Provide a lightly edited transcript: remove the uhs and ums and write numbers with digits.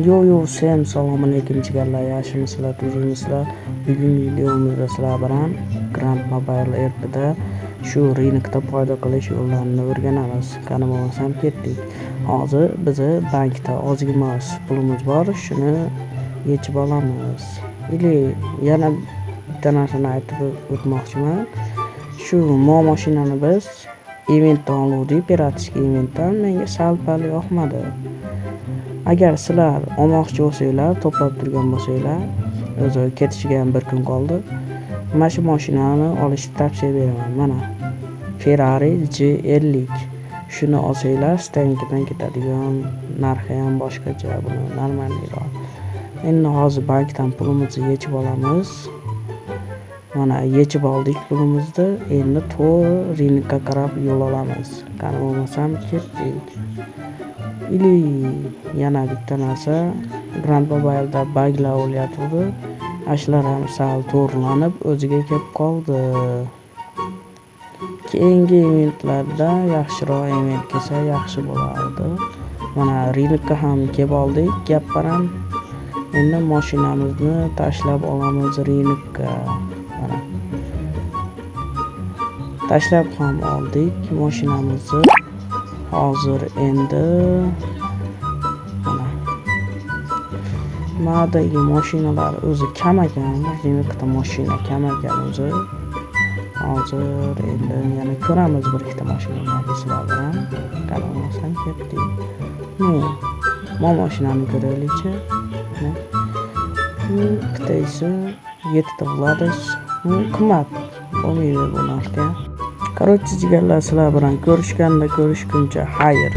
Yo, всем assalomu alaykum jigarlar, yaxshimisizlar, tuzukmisizlar? Bugungi videomizda sizlar bilan Grand Mobile App'ida shu rinokda foyda qilish yo'llarini o'rganamiz. Qani bo'lmasam ketdik. Hozir bizni bankda ozgina pulimiz bor, shuni yechib olamiz. Yana bitta narsani aytib o'tmoqchiman. Shu mashinani biz eventdan oldik, piratik eventdan. Menga sal-pal yoqmadi. Agar sizlar olmoqchi bo'lsanglar, to'plab turgan bo'lsanglar, o'zi ketishiga ham bir kun qoldi. Mana shu mashinani olishni tavsiya beraman. Mana Ferrari G50. Shuni olsanglar, stankidan ketadigan, narxi ham boshqacha, buni normalroq. Endi hozir bankdan pulimizni yechib olamiz. Mana yechib oldik pulimizni. Endi to'g'ri rinokka qarab yo'l olamiz. Qani bo'lmasam ketdik. Yana bitta narsa, Grand Mobile'da buglar bo'lyapti. Ashlar ham sal to'g'rilanib o'ziga kelib qoldi. Keyingi eventlarda yaxshiroq event kelsa yaxshi bo'lardi. Mana rinokka ham kelib oldik, gap bilan. Endi mashinamizni tashlab olamiz rinokka. Mana tashlab ham oldik mashinamizni. Hozir endi Madagi mashinalar o'zi kam ekan, rinokda mashina kam ekan o'zi. Hozir endi yana ko'ramiz bir ikkita mashinalarni sizlar bilan. Qaramasam ketdik. Mashinani ko'raylikchi. Bittasi 7 ta Vlados. Qimmat bo'lmaydi bu narxga. Jigarlar, sizlar bilan ko'rishguncha xayr.